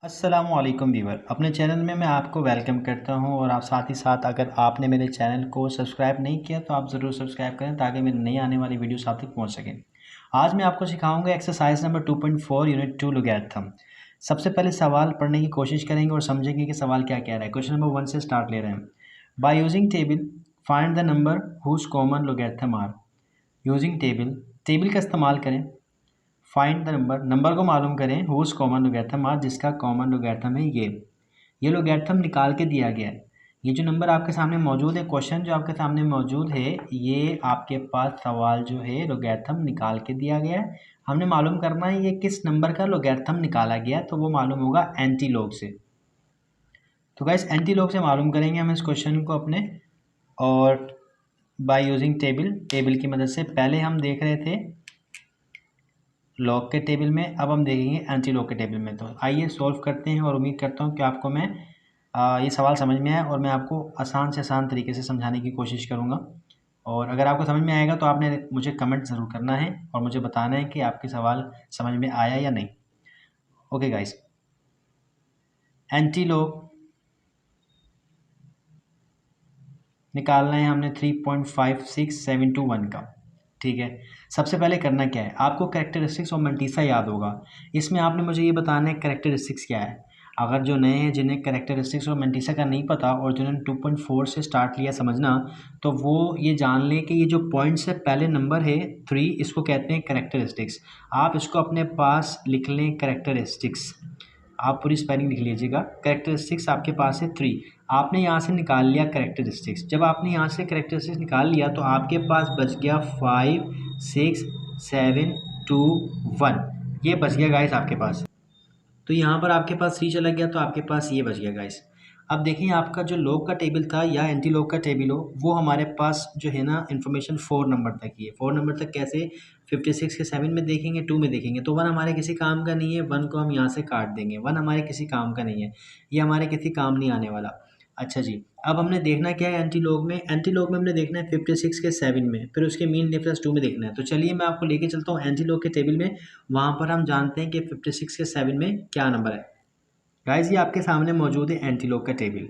अस्सलामुअलैकुम वीवर, अपने चैनल में मैं आपको वेलकम करता हूं और आप साथ ही साथ अगर आपने मेरे चैनल को सब्सक्राइब नहीं किया तो आप ज़रूर सब्सक्राइब करें ताकि मेरी नई आने वाली वीडियोस आप तक पहुंच सकें। आज मैं आपको सिखाऊंगा एक्सरसाइज नंबर 2.4 यूनिट 2 लोगैरिथम। सबसे पहले सवाल पढ़ने की कोशिश करेंगे और समझेंगे कि सवाल क्या कह रहा है। क्वेश्चन नंबर 1 से स्टार्ट ले रहे हैं। By using table find the number whose common logarithm are. Using table, table का इस्तेमाल करें। फाइंड द नंबर, नंबर को मालूम करें। हुज कॉमन लोगैरिथम आर, जिसका कॉमन लोगैरिथम है ये लोगैरिथम निकाल के दिया गया है। ये जो नंबर आपके सामने मौजूद है, क्वेश्चन जो आपके सामने मौजूद है, ये आपके पास सवाल जो है लोगैरिथम निकाल के दिया गया है। हमने मालूम करना है ये किस नंबर का लोगैरिथम निकाला गया है, तो वो मालूम होगा एंटीलॉग से। तो गाइस एंटीलॉग से मालूम करेंगे हम इस क्वेश्चन को अपने, और बाय यूजिंग टेबल की मदद से। पहले हम देख रहे थे लॉग के टेबल में, अब हम देखेंगे एंटी लॉग के टेबल में। तो आइए सॉल्व करते हैं और उम्मीद करता हूँ कि आपको मैं ये सवाल समझ में आया और मैं आपको आसान से आसान तरीके से समझाने की कोशिश करूँगा। और अगर आपको समझ में आएगा तो आपने मुझे कमेंट ज़रूर करना है और मुझे बताना है कि आपके सवाल समझ में आया या नहीं। ओके गाइस, एंटी लॉग निकालना है हमने 3.56721 का। ठीक है, सबसे पहले करना क्या है, आपको कैरेक्टरिस्टिक्स और मंटीसा याद होगा। इसमें आपने मुझे ये बताना है कैरेक्टरिस्टिक्स क्या है। अगर जो नए हैं जिन्हें कैरेक्टरिस्टिक्स और मंटीसा का नहीं पता और जिन्होंने 2.4 से स्टार्ट लिया समझना, तो वो ये जान लें कि ये जो पॉइंट से पहले नंबर है 3, इसको कहते हैं कैरेक्टरिस्टिक्स। आप इसको अपने पास लिख लें कैरेक्टरिस्टिक्स, आप पूरी स्पेलिंग लिख लीजिएगा। कैरेक्टरिस्टिक्स आपके पास है 3, आपने यहाँ से निकाल लिया कैरेक्टरिस्टिक्स। जब आपने यहाँ से कैरेक्टरिस्टिक्स निकाल लिया तो आपके पास बच गया 5 6 7 2 1, ये बच गया गाइस आपके पास। तो यहाँ पर आपके पास 3 चला गया तो आपके पास ये बच गया गाइस। अब देखें, आपका जो लॉग का टेबल था या एंटी लॉग का टेबल हो, वो हमारे पास जो है ना इन्फॉर्मेशन 4 नंबर तक ही है। 4 नंबर तक कैसे, 56 के 7 में देखेंगे, 2 में देखेंगे तो 1 हमारे किसी काम का नहीं है, 1 को हम यहाँ से काट देंगे। 1 हमारे किसी काम का नहीं है, ये हमारे किसी काम नहीं आने वाला। अच्छा जी, अब हमने देखना क्या है एंटी लॉग में। एंटी लॉग में हमने देखना है 56 के 7 में, फिर उसके मीन डिफरेंस 2 में देखना है। तो चलिए मैं आपको लेके चलता हूँ एंटी लॉग के टेबल में, वहाँ पर हम जानते हैं कि 56 के 7 में क्या नंबर है। गाइस ये आपके सामने मौजूद है एंटीलॉग का टेबल।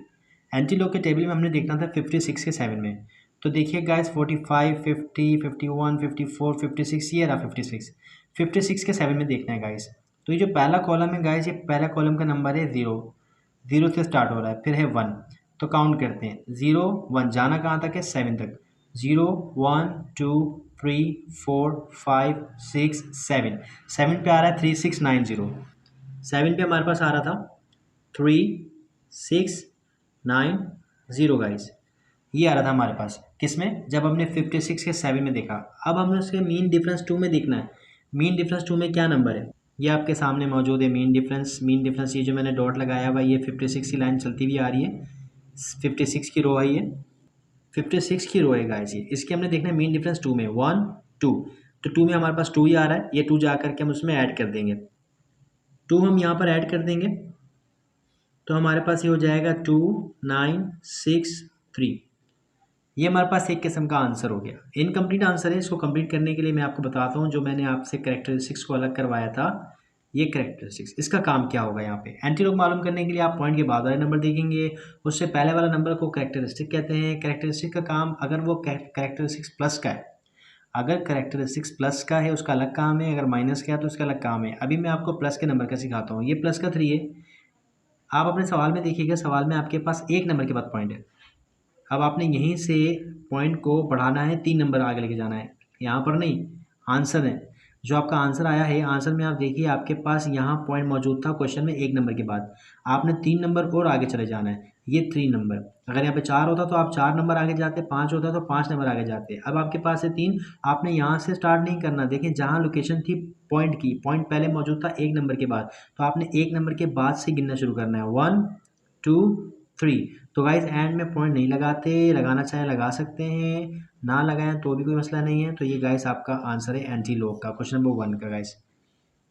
एंटीलॉग के टेबल में हमने देखना था 56 के 7 में। तो देखिए गाइस 45 50 51 54 56, ये रहा 56। 56 के 7 में देखना है गाइस। तो ये जो पहला कॉलम है गाइस, ये पहला कॉलम का नंबर है 0, 0 से स्टार्ट हो रहा है, फिर है 1। तो काउंट करते हैं, 0 1, जाना कहाँ तक है, 7 तक। 0 1 2 3 4 5 6 7, 7 पे आ रहा है 3690। 7 पे हमारे पास आ रहा था 3690 गाइस, ये आ रहा था हमारे पास। किस में, जब हमने 56 के 7 में देखा। अब हमें उसके मीन डिफरेंस 2 में देखना है। मीन डिफरेंस 2 में क्या नंबर है, ये आपके सामने मौजूद है। मीन डिफरेंस, मीन डिफरेंस ये जो मैंने डॉट लगाया हुआ, ये 56 की लाइन चलती हुई आ रही है। 56 की रो है ये, 56 की रो है गाइस ये। इसके हमने देखना है मीन डिफरेंस 2 में, 1 2। तो 2 में हमारे पास 2 ही आ रहा है, ये 2 जा करके हम उसमें ऐड कर देंगे। 2 हम यहाँ पर ऐड कर देंगे तो हमारे पास ये हो जाएगा 2963। ये हमारे पास एक किस्म का आंसर हो गया। इनकम्प्लीट आंसर है, इसको कंप्लीट करने के लिए मैं आपको बताता हूँ जो मैंने आपसे कैरेक्टरिस्टिक्स को अलग करवाया था। ये कैरेक्टरिस्टिक्स, इसका काम क्या होगा यहाँ पे। एंटीलॉग मालूम करने के लिए आप पॉइंट के बाद वाले नंबर देखेंगे, उससे पहले वाला नंबर को कैरेक्टरिस्टिक कहते हैं। कैरेक्टरिस्टिक का काम, अगर वो कैरेक्टरिस्टिक्स प्लस का है, अगर कैरेक्टरिस्टिक्स प्लस का है उसका अलग काम है, अगर माइनस का है तो उसका अलग काम है। अभी मैं आपको प्लस के नंबर का सिखाता हूँ। ये प्लस का 3 है। आप अपने सवाल में देखिएगा, सवाल में आपके पास 1 नंबर के बाद पॉइंट है। अब आपने यहीं से पॉइंट को बढ़ाना है, 3 नंबर आगे लेके जाना है। यहाँ पर नहीं, आंसर है जो आपका आंसर आया है, आंसर में आप देखिए आपके पास यहाँ पॉइंट मौजूद था क्वेश्चन में 1 नंबर के बाद। आपने 3 नंबर और आगे चले जाना है, ये 3 नंबर। अगर यहाँ पे 4 होता तो आप 4 नंबर आगे जाते, 5 होता तो 5 नंबर आगे जाते। अब आपके पास है 3, आपने यहाँ से स्टार्ट नहीं करना। देखिए जहाँ लोकेशन थी पॉइंट की, पॉइंट पहले मौजूद था 1 नंबर के बाद, तो आपने 1 नंबर के बाद से गिनना शुरू करना है, 1 2 3। तो गाइज एंड में पॉइंट नहीं लगाते, लगाना चाहे लगा सकते हैं, ना लगाएं तो भी कोई मसला नहीं है। तो ये गाइस आपका आंसर है एंटी लॉग का, क्वेश्चन नंबर 1 का गाइस।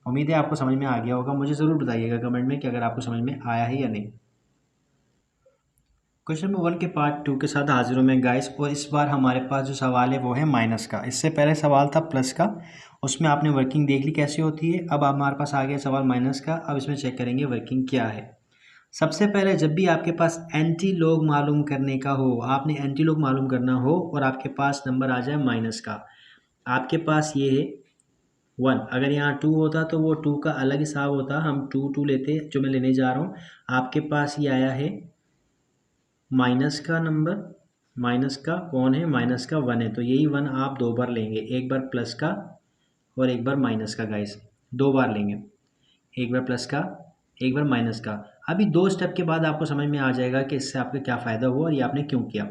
उम्मीद है आपको समझ में आ गया होगा। मुझे ज़रूर बताइएगा कमेंट में कि अगर आपको समझ में आया है या नहीं। क्वेश्चन नंबर 1 के पार्ट 2 के साथ हाजिर हूँ मैं गाइस। और इस बार हमारे पास जो सवाल है वो है माइनस का। इससे पहले सवाल था प्लस का, उसमें आपने वर्किंग देख ली कैसी होती है। अब हमारे पास आ गया सवाल माइनस का। अब इसमें चेक करेंगे वर्किंग क्या है। सबसे पहले जब भी आपके पास एंटी लॉग मालूम करने का हो, आपने एंटी लॉग मालूम करना हो और आपके पास नंबर आ जाए माइनस का, आपके पास ये है 1। अगर यहाँ 2 होता तो वो 2 का अलग हिसाब होता, हम 2 लेते जो मैं लेने जा रहा हूँ। आपके पास ये आया है माइनस का नंबर, माइनस का कौन है, माइनस का 1 है, तो यही 1 आप 2 बार लेंगे, एक बार प्लस का और एक बार माइनस का गाइस, 2 बार लेंगे, एक बार प्लस का एक बार माइनस का। अभी 2 स्टेप के बाद आपको समझ में आ जाएगा कि इससे आपका क्या फ़ायदा हुआ और ये आपने क्यों किया।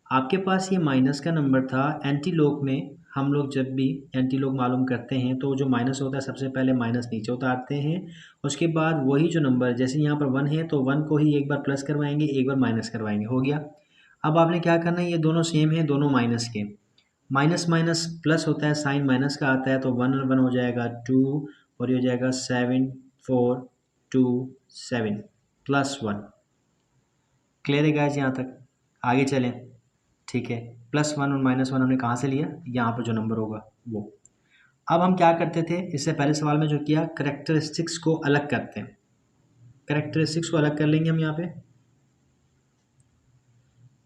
आपके पास ये माइनस का नंबर था। एंटी लॉग में हम लोग जब भी एंटी लॉग मालूम करते हैं तो जो माइनस होता है सबसे पहले माइनस नीचे उतारते हैं, उसके बाद वही जो नंबर, जैसे यहाँ पर 1 है तो 1 को ही एक बार प्लस करवाएंगे एक बार माइनस करवाएंगे, हो गया। अब आपने क्या करना है, ये दोनों सेम है, दोनों माइनस के, माइनस माइनस प्लस होता है, साइन माइनस का आता है, तो 1 और 1 हो जाएगा 2 और ये हो जाएगा 7 4 2 7 +1। क्लियर है गाइस यहाँ तक? आगे चलें। ठीक है, +1 और -1 हमने कहाँ से लिया, यहाँ पर जो नंबर होगा वो। अब हम क्या करते थे, इससे पहले सवाल में जो किया, करेक्टरिस्टिक्स को अलग करते हैं। करेक्टरिस्टिक्स को अलग कर लेंगे हम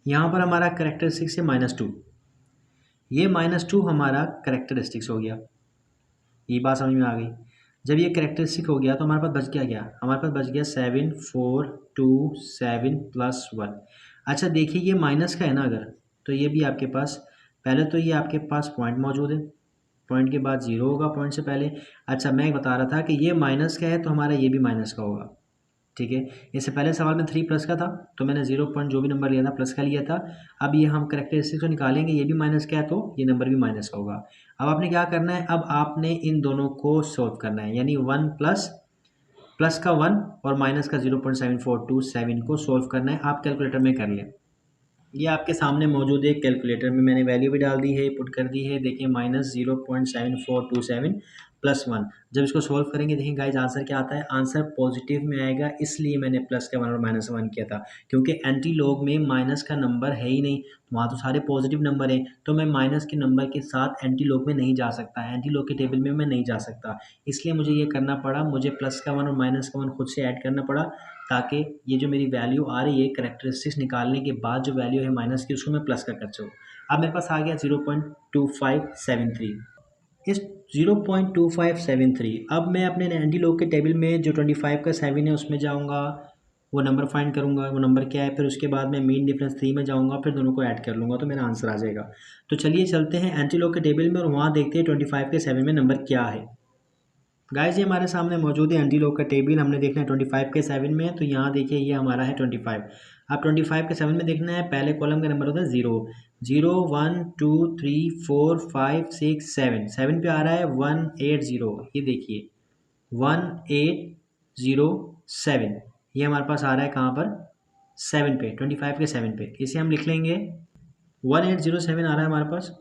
यहाँ पर हमारा करेक्टरिस्टिक्स है -2। ये -2 हमारा करेक्टरिस्टिक्स हो गया। ये बात समझ में आ गई। जब ये करेक्टरिस्टिक हो गया तो हमारे पास बच गया क्या, हमारे पास बच गया 7 4 2 7 +1। अच्छा देखिए, ये माइनस का है ना, अगर तो ये भी आपके पास, पहले तो ये आपके पास पॉइंट मौजूद है, पॉइंट के बाद 0 होगा पॉइंट से पहले। अच्छा मैं बता रहा था कि ये माइनस का है तो हमारा ये भी माइनस का होगा, ठीक है। इससे पहले सवाल में 3 प्लस का था तो मैंने 0 पॉइंट जो भी नंबर लिया था प्लस का लिया था। अब ये हम करेक्टरिस्टिक्स को निकालेंगे, ये भी माइनस का है तो ये नंबर भी माइनस का होगा। अब आपने क्या करना है, अब आपने इन दोनों को सॉल्व करना है, यानी 1 प्लस का 1 और माइनस का 0.7427 को सॉल्व करना है। आप कैलकुलेटर में कर लें, ये आपके सामने मौजूद है। कैलकुलेटर में मैंने वैल्यू भी डाल दी है, पुट कर दी है। देखिए -0.7427 +1। जब इसको सॉल्व करेंगे देखिए गाइज आंसर क्या आता है, आंसर पॉजिटिव में आएगा। इसलिए मैंने प्लस का 1 और -1 किया था, क्योंकि एंटी लॉग में माइनस का नंबर है ही नहीं, वहाँ तो सारे पॉजिटिव नंबर हैं, तो मैं माइनस के नंबर के साथ एंटी लॉग में नहीं जा सकता, एंटी लॉग के टेबल में मैं नहीं जा सकता। इसलिए मुझे ये करना पड़ा, मुझे प्लस का 1 और माइनस का 1 खुद से ऐड करना पड़ा, ताकि ये जो मेरी वैल्यू आ रही है करेक्टरिस्टिक्स निकालने के बाद जो वैल्यू है माइनस की, उसको मैं प्लस का कर सकूँ। अब मेरे पास आ गया 0.2573। इस 0.2573 अब मैं अपने एंटी लॉग के टेबल में जो 25 का 7 है उसमें जाऊँगा, वो नंबर फाइंड करूँगा, वो नंबर क्या है, फिर उसके बाद मैं मीन डिफरेंस 3 में जाऊँगा, फिर दोनों को ऐड कर लूँगा तो मेरा आंसर आ जाएगा। तो चलिए चलते हैं एंटी लॉग के टेबल में और वहाँ देखते हैं 25 के 7 में नंबर क्या है। गाइस ये हमारे सामने मौजूद है एंटी लॉग का टेबल, हमने देखना है 25 के 7 में, तो यहाँ देखिए ये हमारा है 25। अब 25 के 7 में देखना है, पहले कॉलम का नंबर होता है 0 0 1 2 3 4 5 6 7, 7 पे आ रहा है 180, ये देखिए 1807, ये हमारे पास आ रहा है कहाँ पर, 7 पे, 25 के 7 पे। इसे हम लिख लेंगे 1807 आ रहा है हमारे पास,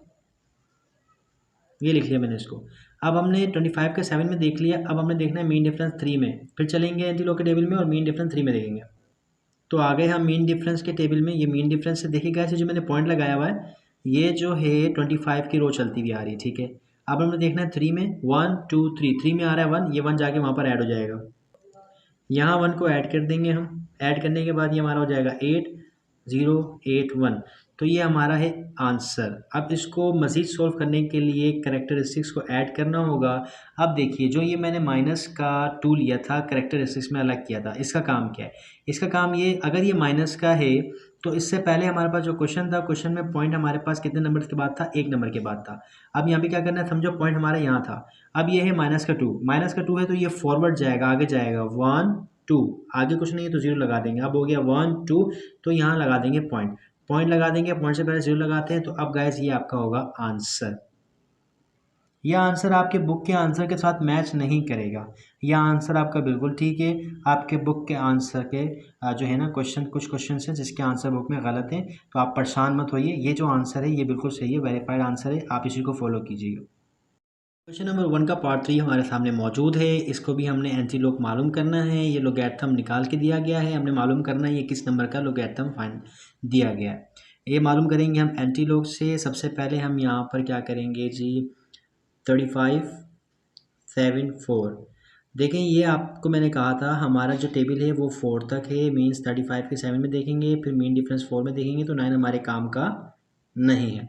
ये लिख लिया मैंने इसको। अब हमने 25 के 7 में देख लिया, अब हमने देखना है मीन डिफरेंस 3 में, फिर चलेंगे एंटी लॉग के टेबल में और मीन डिफरेंस 3 में देखेंगे। तो आ गए हम मीन डिफरेंस के टेबल में। ये मीन डिफरेंस से देखिएगा, ऐसे जो मैंने पॉइंट लगाया हुआ है ये जो है 25 की रो चलती हुई आ रही है, ठीक है। अब हमें देखना है 3 में, 1 2 3, 3 में आ रहा है 1, ये 1 जाके वहाँ पर ऐड हो जाएगा, यहाँ 1 को ऐड कर देंगे हम, ऐड करने के बाद ये हमारा हो जाएगा 8081, तो ये हमारा है आंसर। अब इसको मज़ीद सोल्व करने के लिए करेक्टरिस्टिक्स को ऐड करना होगा। अब देखिए जो ये मैंने माइनस का 2 लिया था, करेक्टरिस्टिक्स में अलग किया था, इसका काम क्या है, इसका काम ये, अगर ये माइनस का है तो इससे पहले हमारे पास जो क्वेश्चन था, क्वेश्चन में पॉइंट हमारे पास कितने नंबर के बाद था, 1 नंबर के बाद था। अब यहाँ पे क्या करना है, समझो पॉइंट हमारा यहाँ था, अब ये है माइनस का 2, माइनस का 2 है तो ये फॉरवर्ड जाएगा, आगे जाएगा 1 2, आगे कुछ नहीं है तो 0 लगा देंगे। अब हो गया 1 2, तो यहाँ लगा देंगे पॉइंट, पॉइंट लगा देंगे, पॉइंट से पहले 0 लगाते हैं, तो अब गाइस ये आपका होगा आंसर। यह आंसर आपके बुक के आंसर के साथ मैच नहीं करेगा, यह आंसर आपका बिल्कुल ठीक है। आपके बुक के आंसर के जो है ना क्वेश्चन, कुछ क्वेश्चन हैं जिसके आंसर बुक में गलत हैं, तो आप परेशान मत होइए, ये जो आंसर है ये बिल्कुल सही है, वेरीफाइड आंसर है, आप इसी को फॉलो कीजिएगा। क्वेश्चन नंबर 1 का पार्ट 3 हमारे सामने मौजूद है। इसको भी हमने एंटीलॉग मालूम करना है। ये लोगैरिथम निकाल के दिया गया है, हमने मालूम करना है ये किस नंबर का लोगैरिथम फाइंड दिया गया है। ये मालूम करेंगे हम एंटीलॉग से। सबसे पहले हम यहाँ पर क्या करेंगे जी, 35 7 4। देखें, ये आपको मैंने कहा था हमारा जो टेबल है वो 4 तक है, मीन्स 35 के 7 में देखेंगे, फिर मीन डिफरेंस 4 में देखेंगे तो 9 हमारे काम का नहीं है।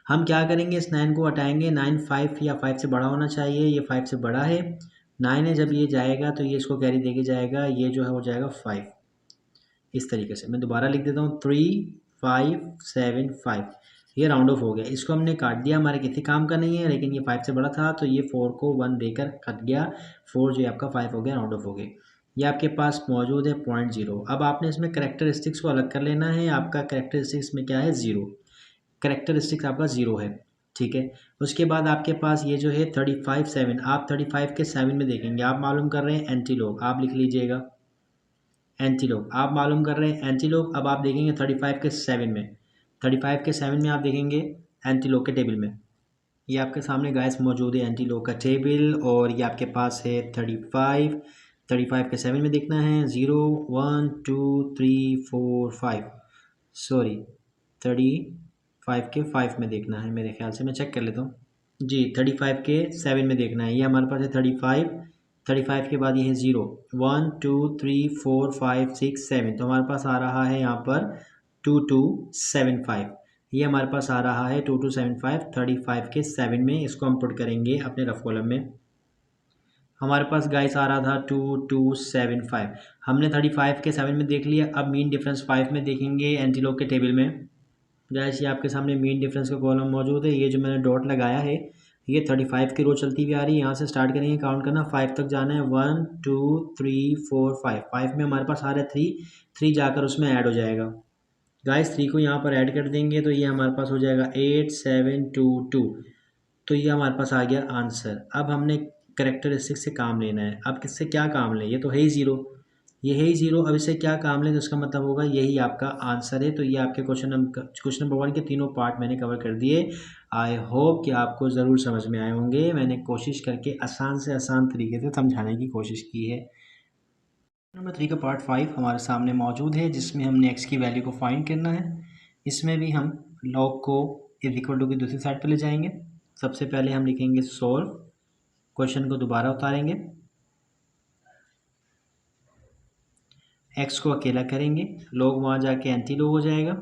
हम क्या करेंगे, इस 9 को हटाएंगे। 9 5 या 5 से बड़ा होना चाहिए, ये 5 से बड़ा है। 9 है, जब ये जाएगा तो ये इसको कैरी देके जाएगा, ये जो है हो जाएगा 5। इस तरीके से मैं दोबारा लिख देता हूँ, 3 5 7 5। ये राउंड ऑफ हो गया, इसको हमने काट दिया, हमारे किसी काम का नहीं है, लेकिन ये 5 से बड़ा था तो ये 4 को 1 देकर कट गया। 4 जो है आपका 5 हो गया, राउंड ऑफ हो गया। ये आपके पास मौजूद है 0.0। अब आपने इसमें करेक्टरिस्टिक्स को अलग कर लेना है। आपका करेक्टरिस्टिक्स में क्या है, 0। करेक्टरिस्टिक्स आपका 0 है, ठीक है। उसके बाद आपके पास ये जो है 35 7, आप 35 के 7 में देखेंगे। आप मालूम कर रहे हैं एंटीलॉग, आप लिख लीजिएगा एंटीलॉग। आप मालूम कर रहे हैं एंटीलॉग। अब आप देखेंगे 35 के 7 में, 35 के 7 में आप देखेंगे एंटीलॉग के टेबल में। ये आपके सामने गाइस मौजूद है एंटीलॉग का टेबल, और ये आपके पास है 35 के 7 में देखना है। 0 1 2 3 4 5, सॉरी 35 के 5 में देखना है मेरे ख्याल से, मैं चेक कर लेता हूँ जी। 35 के 7 में देखना है। ये हमारे पास है 35 के बाद ये है 0 1 2 3 4 5 6 7, तो हमारे पास आ रहा है यहाँ पर 2275। ये हमारे पास आ रहा है 2275 35 के 7 में। इसको हम पुट करेंगे अपने रफ कॉलम में। हमारे पास गाइस आ रहा था 2275। हमने 35 के 7 में देख लिया। अब मीन डिफरेंस 5 में देखेंगे एंटीलॉग के टेबल में। गाइस ये आपके सामने मीन डिफरेंस का कॉलम मौजूद है। ये जो मैंने डॉट लगाया है ये 35 की रो चलती हुई आ रही है। यहाँ से स्टार्ट करेंगे काउंट करना, 5 तक जाना है। 1 2 3 4 5। 5 में हमारे पास आ रहा है 3 जाकर उसमें ऐड हो जाएगा। गाइस 3 को यहाँ पर ऐड कर देंगे तो ये हमारे पास हो जाएगा 8722। तो ये हमारे पास आ गया आंसर। अब हमने करेक्टरिस्टिक से काम लेना है। अब किससे क्या काम लें, ये तो है ही 0, ये है ही 0। अब इससे क्या काम लें तो इसका मतलब होगा यही आपका आंसर है। तो ये आपके क्वेश्चन नंबर 1 के तीनों पार्ट मैंने कवर कर दिए। आई होप कि आपको ज़रूर समझ में आए होंगे। मैंने कोशिश करके आसान से आसान तरीके से समझाने की कोशिश की है। नंबर 3 का पार्ट 5 हमारे सामने मौजूद है, जिसमें हमने x की वैल्यू को फाइंड करना है। इसमें भी हम लॉग को इज इक्वल टू की दूसरी साइड पर ले जाएंगे। सबसे पहले हम लिखेंगे सॉल्व, क्वेश्चन को दोबारा उतारेंगे, x को अकेला करेंगे, लॉग वहाँ जाके एंटी लॉग हो जाएगा।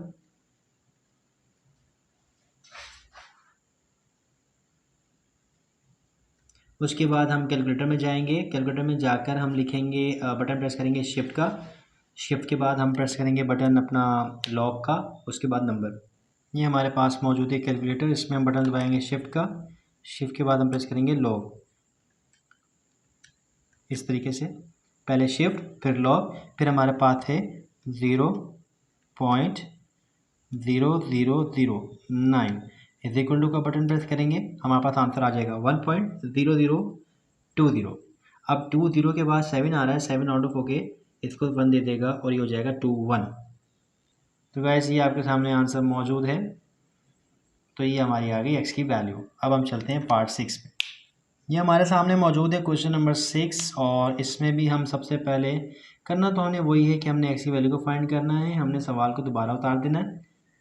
उसके बाद हम कैलकुलेटर में जाएंगे। कैलकुलेटर में जाकर हम लिखेंगे, बटन प्रेस करेंगे शिफ्ट का। शिफ्ट के बाद हम प्रेस करेंगे बटन अपना लॉग का, उसके बाद नंबर। ये हमारे पास मौजूद है कैलकुलेटर। इसमें हम बटन दबाएंगे शिफ्ट का। शिफ्ट के बाद हम प्रेस करेंगे लॉग। इस तरीके से पहले शिफ्ट फिर लॉग, फिर हमारे पास है 0.0009 इज इक्वल टू का बटन प्रेस करेंगे, हमारे पास आंसर आ जाएगा 1.0020। अब 20 के बाद 7 आ रहा है, 7 आउट ऑफ होके इसको 1 दे देगा और ये हो जाएगा 21। तो गाइस ये आपके सामने आंसर मौजूद है। तो ये हमारी आ गई x की वैल्यू। अब हम चलते हैं पार्ट 6 में। ये हमारे सामने मौजूद है क्वेश्चन नंबर 6, और इसमें भी हम सबसे पहले करना तो हमें वही है कि हमने x की वैल्यू को फाइंड करना है। हमने सवाल को दोबारा उतार देना है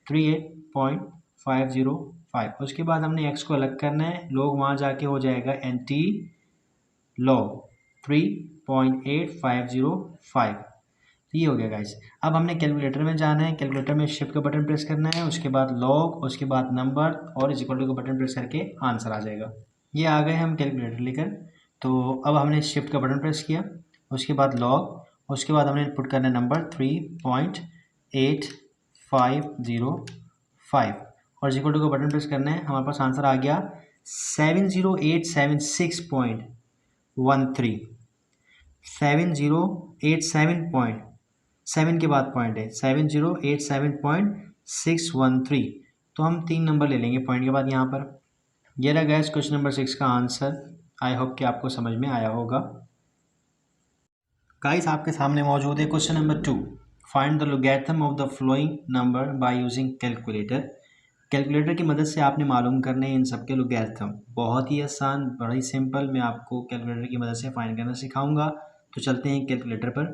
38.505। उसके बाद हमने x को अलग करना है, लॉग वहाँ जाके हो जाएगा एंटी लॉग 3.8505। तो ये हो गया गाइस। अब हमने कैलकुलेटर में जाना है। कैलकुलेटर में शिफ्ट का बटन प्रेस करना है, उसके बाद लॉग, उसके बाद नंबर और इज इक्वल टू का बटन प्रेस करके आंसर आ जाएगा। ये आ गए हम कैलकुलेटर लेकर। तो अब हमने शिफ्ट का बटन प्रेस किया, उसके बाद लॉग, उसके बाद हमने पुट करना है नंबर 3.8505 और इज इक्वल टू का बटन प्रेस करना है। हमारे पास आंसर आ गया 70876.13। 7 के बाद पॉइंट है, 7087613। तो हम 3 नंबर ले लेंगे पॉइंट के बाद यहाँ पर। ये रहा गैस क्वेश्चन नंबर 6 का आंसर। आई होप कि आपको समझ में आया होगा। गाइस आपके सामने मौजूद है question number 2, find the logarithm of the flowing number by using calculator. Calculator की मदद से आपने मालूम करने इन सब के लॉगरिथम। बहुत ही आसान, बड़ा ही सिंपल, मैं आपको कैलकुलेटर की मदद से फाइंड करना सिखाऊंगा। तो चलते हैं कैलकुलेटर पर।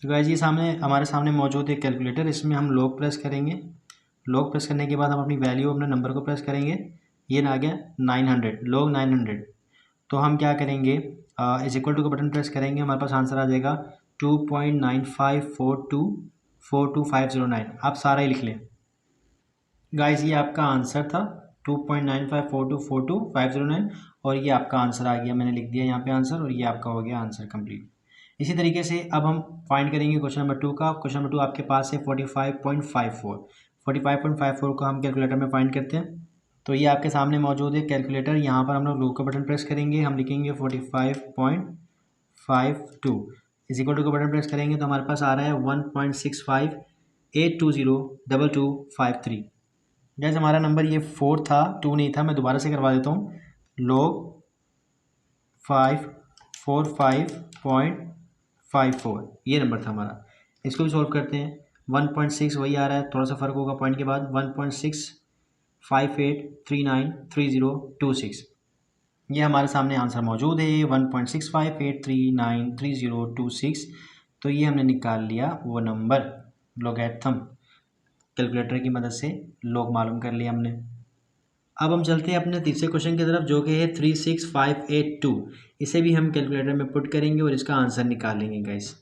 तो गाइस ये हमारे सामने मौजूद है कैलकुलेटर। इसमें हम लॉग प्रेस करेंगे। लॉग प्रेस करने के बाद हम अपनी वैल्यू, अपने नंबर को प्रेस करेंगे। ये आ गया 900, लॉग 900। तो हम क्या करेंगे, इज इक्वल टू का बटन प्रेस करेंगे, हमारे पास आंसर आ जाएगा 2.9542422509। आप सारा ही लिख लें गाइस, ये आपका आंसर था 2.9542422509 और ये आपका आंसर आ गया। मैंने लिख दिया यहाँ पे आंसर और ये आपका हो गया आंसर कंप्लीट। इसी तरीके से अब हम फाइंड करेंगे क्वेश्चन नंबर 2 का। क्वेश्चन नंबर 2 आपके पास है 45.54। 45.54 को हम कैलकुलेटर में फाइंड करते हैं। तो ये आपके सामने मौजूद है कैलकुलेटर। यहाँ पर हम लोग लॉग का बटन प्रेस करेंगे, हम लिखेंगे 45.52 इज इक्वल टू का बटन प्रेस करेंगे तो हमारे पास आ रहा है 1.6582022253। जैसे हमारा नंबर ये 4 था, 2 नहीं था। मैं दोबारा से करवा देता हूँ। लॉग 545.54 ये नंबर था हमारा। इसको भी सॉल्व करते हैं। 1.6 वही आ रहा है, थोड़ा सा फ़र्क होगा पॉइंट के बाद। 1.658393026 ये हमारे सामने आंसर मौजूद है 1.658393026। तो ये हमने निकाल लिया वो नंबर लॉगरिथम। कैलकुलेटर की मदद से लॉग मालूम कर लिया हमने। अब हम चलते हैं अपने तीसरे क्वेश्चन की तरफ, जो कि है 36582। इसे भी हम कैलकुलेटर में पुट करेंगे और इसका आंसर निकालेंगे गाइस।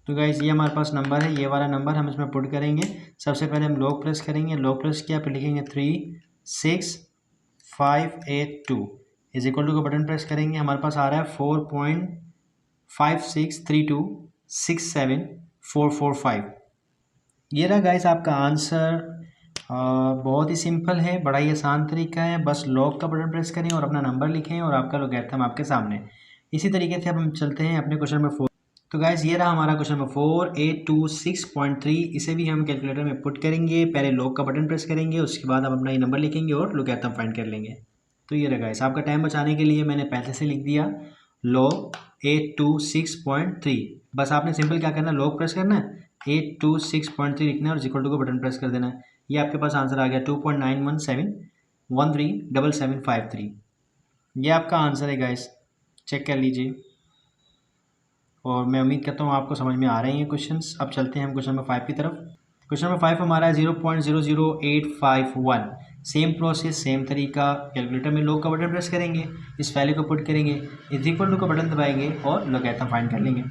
तो गाइस ये हमारे पास नंबर है, ये वाला नंबर हम इसमें पुट करेंगे। सबसे पहले हम लॉग प्रेस करेंगे। लॉग प्रेस किया, फिर लिखेंगे 36582 इज इक्वल टू का बटन प्रेस करेंगे। हमारे पास आ रहा है 4.5632674445। ये रहा गाइस आपका आंसर। बहुत ही सिंपल है, बड़ा ही आसान तरीका है। बस लॉग का बटन प्रेस करें और अपना नंबर लिखें और आपका लॉगरिथम आपके सामने। इसी तरीके से अब हम चलते हैं अपने क्वेश्चन नंबर 4। तो गाइस ये रहा हमारा क्वेश्चन नंबर 4826.3। इसे भी हम कैलकुलेटर में पुट करेंगे। पहले लॉग का बटन प्रेस करेंगे, उसके बाद हम अपना ये नंबर लिखेंगे और लॉगरिथम फाइंड कर लेंगे। तो ये रहा गाइस, आपका टाइम बचाने के लिए मैंने पहले से लिख दिया लॉग 826.3। बस आपने सिंपल क्या करना है, लॉग प्रेस करना है, 826.3 लिखना है और इक्वल टू का बटन प्रेस कर देना है। ये आपके पास आंसर आ गया 2.91713753। ये आपका आंसर है गाइस, चेक कर लीजिए। और मैं उम्मीद करता हूँ आपको समझ में आ रहे हैं क्वेश्चंस। अब चलते हैं हम क्वेश्चन नंबर 5 की तरफ। क्वेश्चन नंबर 5 हमारा है 0.00851। सेम प्रोसेस, सेम तरीका। कैलकुलेटर में लॉग का बटन प्रेस करेंगे, इस वैल्यू को पुट करेंगे, इज इक्वल टू का बटन दबाएंगे और लॉगरिथम फाइंड कर लेंगे।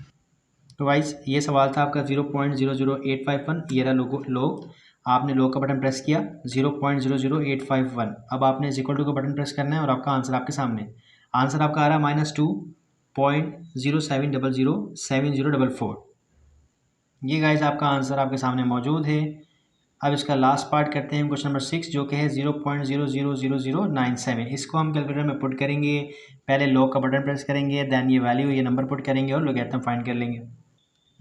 तो गाइस ये सवाल था आपका 0.00851। ये रहा लॉग। आपने लॉग का बटन प्रेस किया 0.00851। अब आपने इज इक्वल टू का बटन प्रेस करना है और आपका आंसर आपके सामने। आंसर आपका आ रहा है -2.07007044। ये गाइस आपका आंसर आपके सामने मौजूद है। अब इसका लास्ट पार्ट करते हैं क्वेश्चन नंबर 6, जो कि है 0.000097। इसको हम कैलकुलेटर में पुट करेंगे। पहले लॉग का बटन प्रेस करेंगे, देन ये वैल्यू, ये नंबर पुट करेंगे और लॉगरिथम फाइंड कर लेंगे।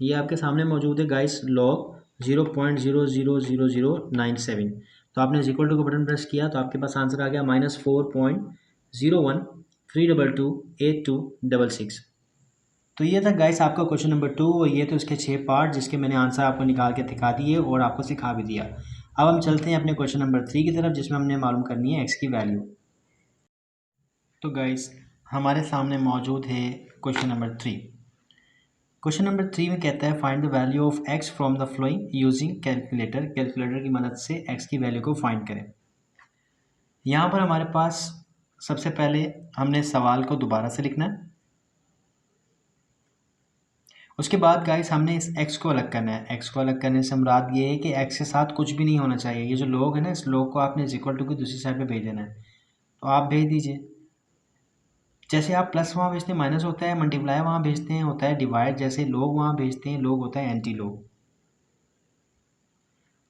ये आपके सामने मौजूद है गाइस लॉग 0.000097। तो आपने इक्वल टू का बटन प्रेस किया तो आपके पास आंसर आ गया -4.01328266। तो ये था गाइस आपका क्वेश्चन नंबर 2 और ये तो इसके 6 पार्ट जिसके मैंने आंसर आपको निकाल के दिखा दिए और आपको सिखा भी दिया। अब हम चलते हैं अपने क्वेश्चन नंबर 3 की तरफ, जिसमें हमने मालूम करनी है एक्स की वैल्यू। तो गाइस हमारे सामने मौजूद है क्वेश्चन नंबर 3। क्वेश्चन नंबर 3 में कहता है find the value of x from the flowing using calculator. Calculator की मदद से एक्स की वैल्यू को फाइंड करें। यहाँ पर हमारे पास सबसे पहले हमने सवाल को दोबारा से लिखना है। उसके बाद गाइस हमने इस एक्स को अलग करना है। एक्स को अलग करने से मुराद ये है कि एक्स के साथ कुछ भी नहीं होना चाहिए। ये जो लॉग है ना, इस लॉग को आपने इक्वल टू की दूसरी साइड पे भेज देना है। तो आप भेज दीजिए। जैसे आप प्लस वहाँ भेजते हैं माइनस होता है, मल्टीप्लाई वहाँ भेजते हैं होता है डिवाइड, जैसे लॉग वहाँ भेजते हैं लॉग होता है एंटी लॉग।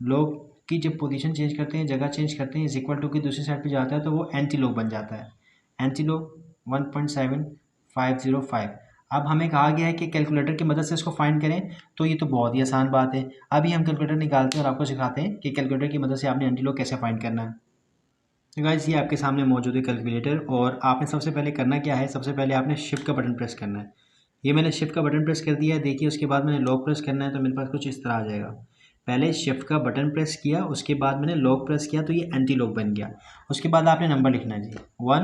लॉग की जब पोजीशन चेंज करते हैं, जगह चेंज करते हैं, इक्वल टू की दूसरी साइड पे जाता है तो वो एंटी लॉग बन जाता है। Anti log 1.7505। अब हमें कहा गया है कि कैलकुलेटर की मदद से इसको फाइंड करें, तो ये तो बहुत ही आसान बात है। अभी हम कैलकुलेटर निकालते हैं और आपको सिखाते हैं कि कैलकुलेटर की मदद से आपने एंटी लॉग कैसे फाइंड करना है। तो गाइस ये आपके सामने मौजूद है कैलकुलेटर और आपने सबसे पहले करना क्या है, सबसे पहले आपने शिफ्ट का बटन प्रेस करना है। ये मैंने शिफ्ट का बटन प्रेस कर दिया है, देखिए। उसके बाद मैंने लॉग प्रेस करना है तो मेरे पास कुछ इस तरह आ जाएगा। पहले शिफ्ट का बटन प्रेस किया, उसके बाद मैंने लॉक प्रेस किया तो ये एंटी लॉक बन गया। उसके बाद आपने नंबर लिखना है जी 1,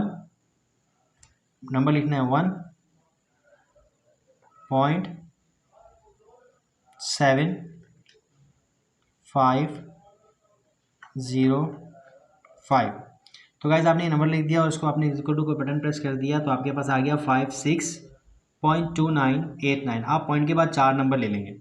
नंबर लिखना है 1.7505। तो गाइज आपने नंबर लिख दिया और उसको आपने इक्वल टू को बटन प्रेस कर दिया तो आपके पास आ गया 56.2989। आप पॉइंट के बाद 4 नंबर ले लेंगे।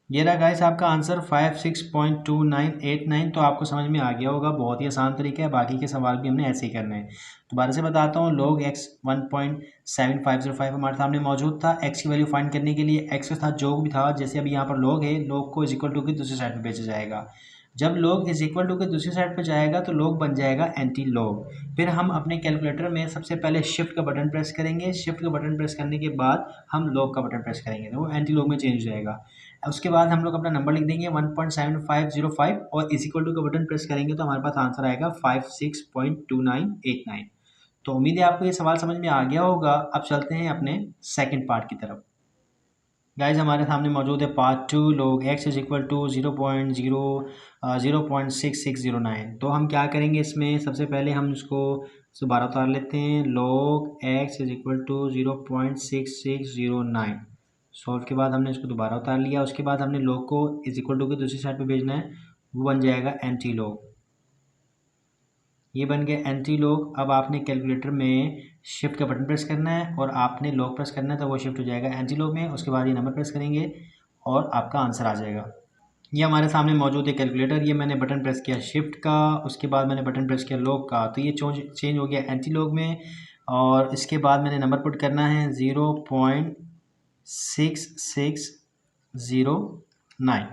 ये रहा गाइस आपका आंसर 56.2989। तो आपको समझ में आ गया होगा, बहुत ही आसान तरीका है। बाकी के सवाल भी हमने ऐसे ही करने हैं। दोबारा से बताता हूँ, log x 1.7505 हमारे सामने मौजूद था। x की वैल्यू फाइंड करने के लिए x के साथ जो भी था, जैसे अभी यहाँ पर log है, log को इज इक्वल टू की दूसरी साइड पर भेजा जाएगा। जब log इज इक्वल टू के दूसरी साइड पर जाएगा तो log बन जाएगा एंटी log। फिर हम अपने कैलकुलेटर में सबसे पहले शिफ्ट का बटन प्रेस करेंगे। शिफ्ट का बटन प्रेस करने के बाद हम log का बटन प्रेस करेंगे तो वो एंटी log में चेंज हो जाएगा। उसके बाद हम लोग अपना नंबर लिख देंगे 1.7505 और इज इक्वल टू का बटन प्रेस करेंगे तो हमारे पास आंसर आएगा 56.2989। तो उम्मीद है आपको ये सवाल समझ में आ गया होगा। अब चलते हैं अपने सेकंड पार्ट की तरफ। गाइज हमारे सामने मौजूद है part 2, log x is equal to 0.6609। तो हम क्या करेंगे, इसमें सबसे पहले हम इसको दोबारा उतार लेते हैं। log x is equal to 0.6609। Solve के बाद हमने इसको दोबारा उतार लिया। उसके बाद हमने log को इज इक्वल टू के दूसरी साइड पे भेजना है, वो बन जाएगा एंटी log। ये बन गया एंटी log। अब आपने कैलकुलेटर में शिफ्ट का बटन प्रेस करना है और आपने log प्रेस करना है तो वो शिफ्ट हो जाएगा एंटी log में। उसके बाद ये नंबर प्रेस करेंगे और आपका आंसर आ जाएगा। ये हमारे सामने मौजूद है कैलकुलेटर। ये मैंने बटन प्रेस किया शिफ्ट का, उसके बाद मैंने बटन प्रेस किया log का, तो ये चेंज हो गया एंटी log में। और इसके बाद मैंने नंबर पुट करना है 0.6609।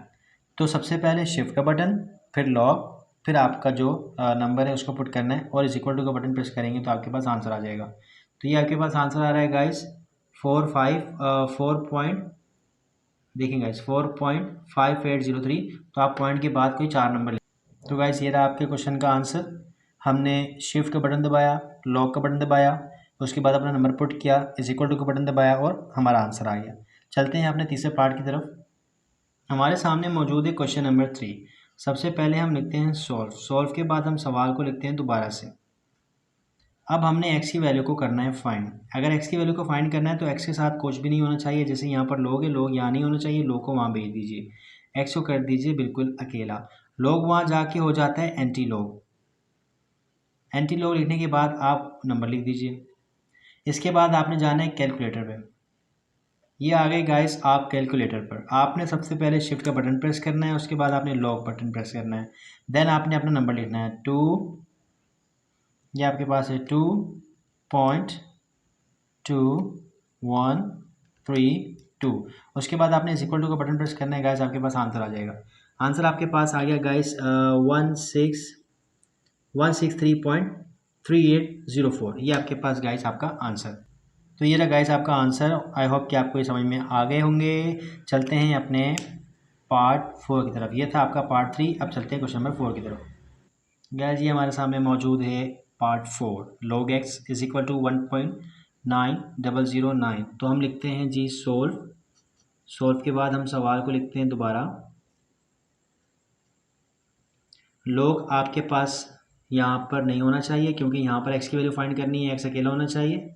तो सबसे पहले शिफ्ट का बटन, फिर log, फिर आपका जो नंबर है उसको पुट करना है और इज इक्वल टू का बटन प्रेस करेंगे तो आपके पास आंसर आ जाएगा। तो ये आपके पास आंसर आ रहा है गाइस 4.5803। तो आप पॉइंट के बाद कोई 4 नंबर ले। तो गाइस ये रहा आपके क्वेश्चन का आंसर। हमने शिफ्ट का बटन दबाया, लॉक का बटन दबाया, उसके बाद अपना नंबर पुट किया, इज इक्वल टू का बटन दबाया और हमारा आंसर आ गया। चलते हैं अपने तीसरे पार्ट की तरफ। हमारे सामने मौजूद है क्वेश्चन नंबर 3। सबसे पहले हम लिखते हैं सॉल्व। सॉल्व के बाद हम सवाल को लिखते हैं दोबारा से। अब हमने x की वैल्यू को करना है फाइंड। अगर x की वैल्यू को फाइंड करना है तो x के साथ कुछ भी नहीं होना चाहिए। जैसे यहाँ पर log है, log यहाँ नहीं होना चाहिए, log को वहाँ भेज दीजिए। x को कर दीजिए बिल्कुल अकेला, log वहाँ जाके हो जाता है एंटी log। एंटी log लिखने के बाद आप नंबर लिख दीजिए। इसके बाद आपने जाना है कैलकुलेटर पे। ये आ गए गाइस आप कैलकुलेटर पर। आपने सबसे पहले शिफ्ट का बटन प्रेस करना है, उसके बाद आपने लॉक बटन प्रेस करना है। देन आपने अपना नंबर लिखना है 2, ये आपके पास है 2.2132। उसके बाद आपने इज इक्वल टू का बटन प्रेस करना है गाइस, आपके पास आंसर आ जाएगा। आंसर आपके पास आ गया गाइस 163.3804। ये आपके पास गाइस आपका आंसर। तो ये रहा गाइस आपका आंसर। आई होप कि आपको ये समझ में आ गए होंगे। चलते हैं अपने पार्ट 4 की तरफ। ये था आपका पार्ट 3। अब चलते हैं क्वेश्चन नंबर 4 की तरफ। गाइस ये हमारे सामने मौजूद है part 4, log x is equal to 1.9009। तो हम लिखते हैं जी सोल्व। सोल्व के बाद हम सवाल को लिखते हैं दोबारा। log आपके पास यहाँ पर नहीं होना चाहिए क्योंकि यहाँ पर x की वैल्यू फाइंड करनी है, x अकेला होना चाहिए।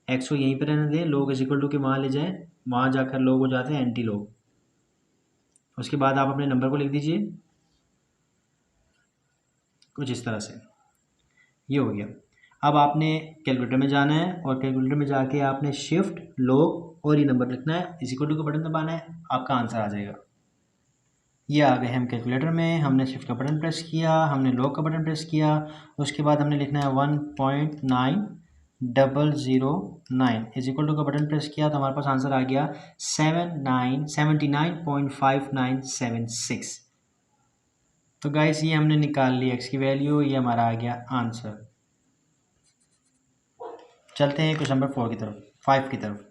x को यहीं पर रहने दें, log इज इक्वल टू के वहाँ ले जाएं, वहाँ जाकर log हो जाते हैं एंटी log। उसके बाद आप अपने नंबर को लिख दीजिए कुछ इस तरह से। ये हो गया। अब आपने कैलकुलेटर में जाना है और कैलकुलेटर में जाके आपने शिफ्ट, log और ये नंबर लिखना है, इज इक्वल टू का बटन दबाना है, आपका आंसर आ जाएगा। ये आ गए हम कैलकुलेटर में। हमने शिफ्ट का बटन प्रेस किया, हमने log का बटन प्रेस किया, उसके बाद हमने लिखना है 1.9009 इज इक्वल टू का बटन प्रेस किया तो हमारे पास आंसर आ गया 79.5976। तो गाइस ये हमने निकाल ली x की वैल्यू, ये हमारा आ गया आंसर। चलते हैं क्वेश्चन नंबर 4 की तरफ, 5 की तरफ।